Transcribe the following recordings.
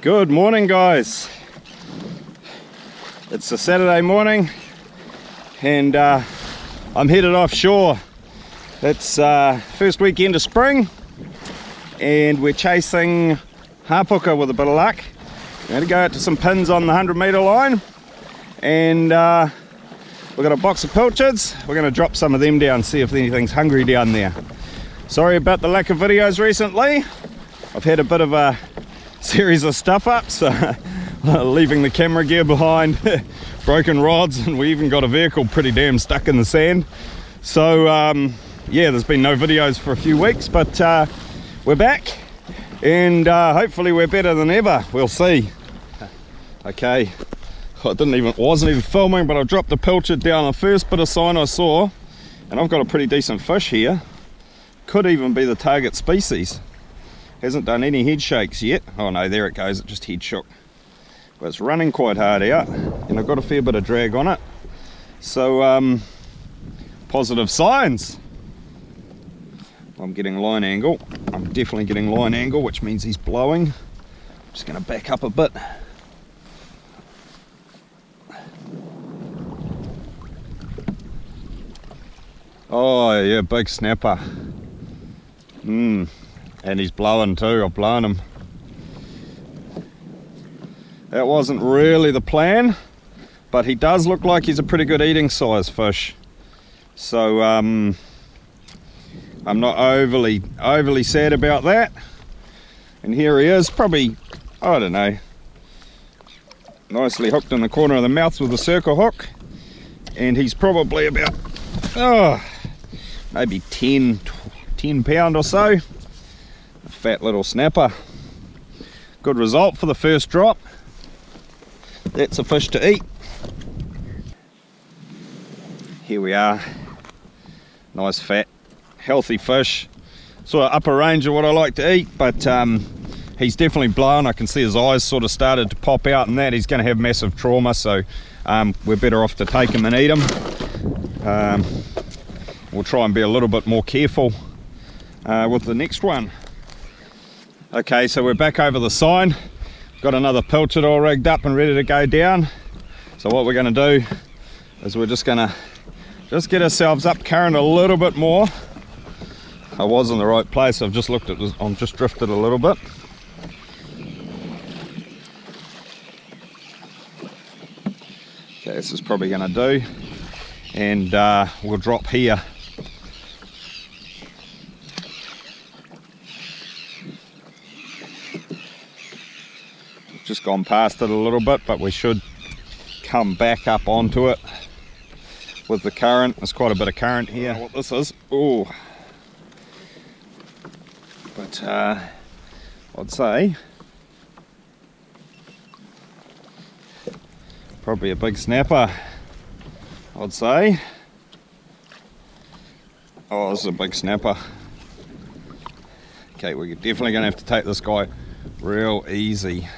Good morning, guys. It's a Saturday morning and I'm headed offshore. It's first weekend of spring and we're chasing Hapuku with a bit of luck. We're going to go out to some pins on the 100-metre line and we've got a box of pilchards. We're going to drop some of them down, see if anything's hungry down there. Sorry about the lack of videos recently. I've had a bit of a series of stuff ups, leaving the camera gear behind, broken rods, and we even got a vehicle pretty damn stuck in the sand. So yeah, there's been no videos for a few weeks, but we're back and hopefully we're better than ever. We'll see. Okay, I wasn't even filming, but I dropped the pilchard down the first bit of sign I saw, and I've got a pretty decent fish here. Could even be the target species. Hasn't done any head shakes yet. Oh no, there it goes, it just head shook. But it's running quite hard out and I've got a fair bit of drag on it. So positive signs. I'm getting line angle. I'm definitely getting line angle, which means he's blowing. I'm just going to back up a bit. Oh yeah, big snapper. And he's blowing too. I've blown him. That wasn't really the plan, but he does look like he's a pretty good eating size fish. So I'm not overly sad about that. And here he is, probably, I don't know, nicely hooked in the corner of the mouth with a circle hook. And he's probably about, maybe 10 pound or so. A fat little snapper. Good result for the first drop. That's a fish to eat. Here we are. Nice fat healthy fish, sort of upper range of what I like to eat, but he's definitely blown. I can see his eyes sort of started to pop out and that. He's going to have massive trauma, so we're better off to take him and eat him. We'll try and be a little bit more careful with the next one. Okay, so we're back over the sign. Got another pilchard all rigged up and ready to go down. So what we're going to do is we're just going to get ourselves up current a little bit more. I was in the right place. I've just looked at this, I'm just drifted a little bit. Okay, this is probably going to do, and we'll drop here. Just gone past it a little bit, but we should come back up onto it with the current. There's quite a bit of current here. I don't know what this is. Oh, but I'd say probably a big snapper. I'd say. Oh, this is a big snapper. Okay, we're definitely going to have to take this guy real easy.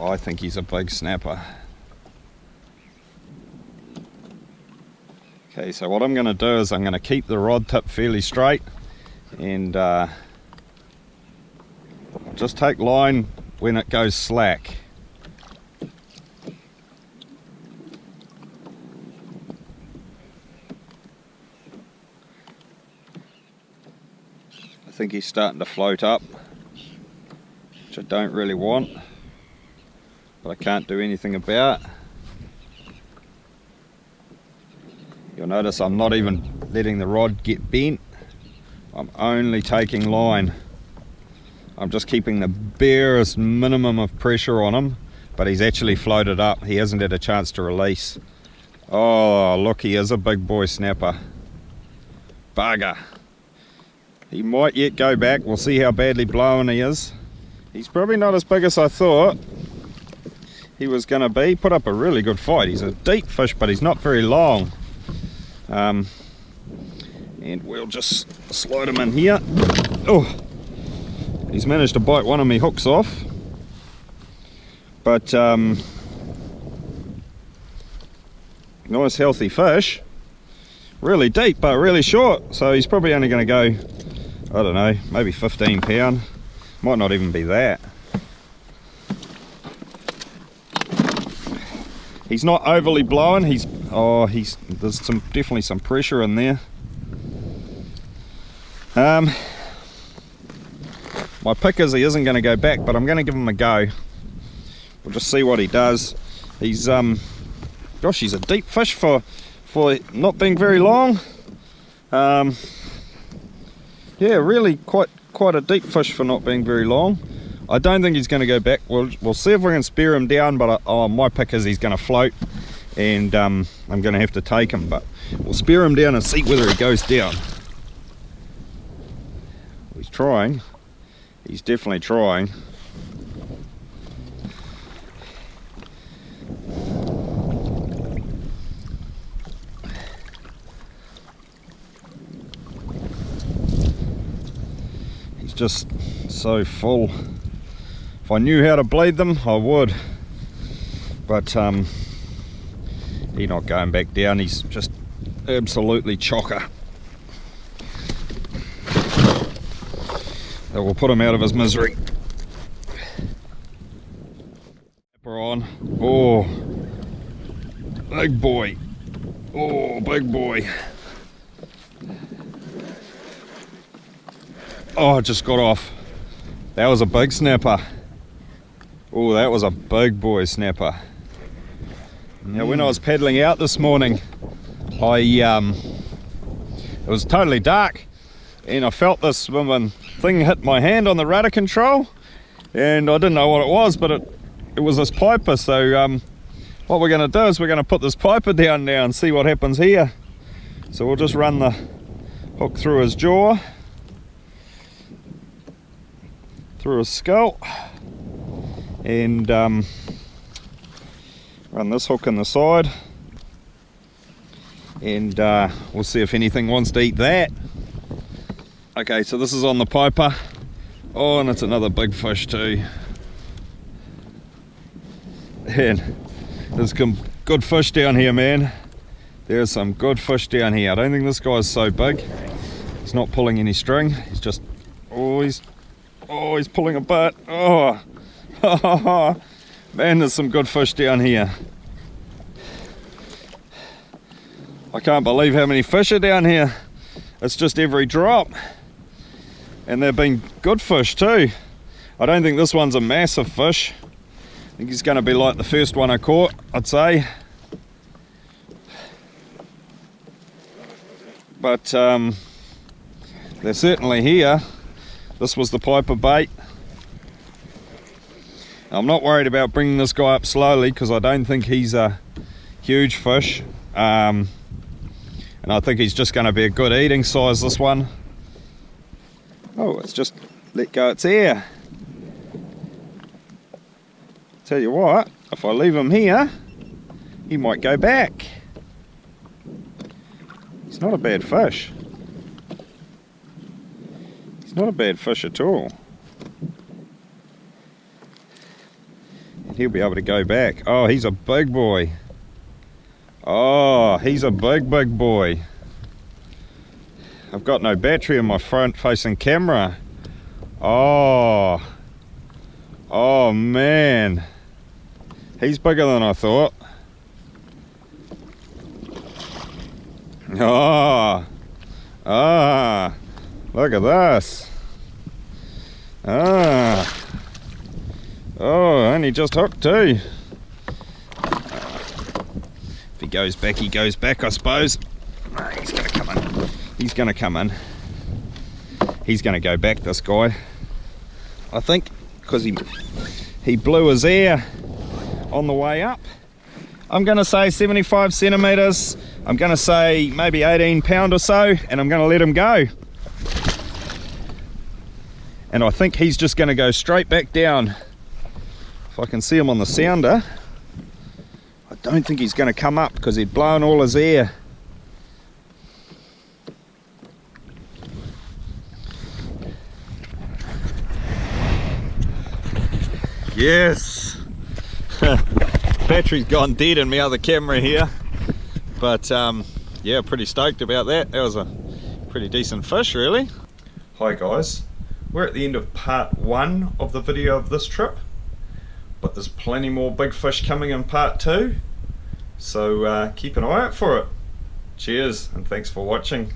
I think he's a big snapper. Okay, so what I'm going to do is I'm going to keep the rod tip fairly straight and I'll just take line when it goes slack. I think he's starting to float up, which I don't really want, but I can't do anything about. You'll notice I'm not even letting the rod get bent. I'm only taking line. I'm just keeping the barest minimum of pressure on him, but he's actually floated up. He hasn't had a chance to release. Oh, look, he is a big boy snapper. Bugger. He might yet go back. We'll see how badly blown he is. He's probably not as big as I thought he was going to be. Put up a really good fight. He's a deep fish, but he's not very long. And we'll just slide him in here. Oh, he's managed to bite one of my hooks off, but nice healthy fish, really deep but really short, so he's probably only going to go I don't know, maybe 15 pound, might not even be that. He's not overly blown. There's definitely some pressure in there. My pick is he isn't going to go back, but I'm going to give him a go. We'll just see what he does. He's gosh, he's a deep fish for not being very long. Yeah, really quite a deep fish for not being very long. I don't think he's going to go back. We'll see if we can spear him down, but my pick is he's going to float, and I'm going to have to take him, but we'll spear him down and see whether he goes down. He's trying. He's definitely trying. He's just so full. If I knew how to bleed them, I would, but he's not going back down. He's just absolutely chocker. That will put him out of his misery. We're on. Oh, big boy. Oh, big boy. Oh, it just got off. That was a big snapper. Oh, that was a big boy snapper. Now, when I was paddling out this morning, it was totally dark, and I felt this swimming thing hit my hand on the rudder control, and I didn't know what it was, but it was this piper. So what we're going to do is we're going to put this piper down now and see what happens here. So we'll just run the hook through his jaw, through his skull, and run this hook in the side, and we'll see if anything wants to eat that. Okay, so this is on the piper. Oh, and it's another big fish too. And there's some good fish down here, man. There's some good fish down here. I don't think this guy's so big. He's not pulling any string. He's just, he's pulling a bit. Oh, man, there's some good fish down here. I can't believe how many fish are down here. It's just every drop. And they've been good fish too. I don't think this one's a massive fish. I think he's going to be like the first one I caught, I'd say. But they're certainly here. This was the piper bait. I'm not worried about bringing this guy up slowly, because I don't think he's a huge fish. And I think he's just going to be a good eating size, this one. Oh, it's just let go its ear. Tell you what, if I leave him here, he might go back. He's not a bad fish. He's not a bad fish at all. And he'll be able to go back. Oh, he's a big boy. Oh, he's a big boy. I've got no battery in my front facing camera. Oh man, he's bigger than I thought. Look at this. Only just hooked too. If he goes back, he goes back, I suppose. He's gonna come in. He's gonna come in. He's gonna go back, this guy, I think, because he blew his ear on the way up. I'm gonna say 75 centimeters. I'm gonna say maybe 18 pound or so, and I'm gonna let him go. And I think he's just gonna go straight back down. If I can see him on the sounder, I don't think he's gonna come up because he'd blown all his air. Yes. Battery's gone dead in my other camera here, but yeah, pretty stoked about that. That was a pretty decent fish, really. Hi guys, we're at the end of part 1 of the video of this trip, but there's plenty more big fish coming in part 2, so keep an eye out for it. Cheers and thanks for watching.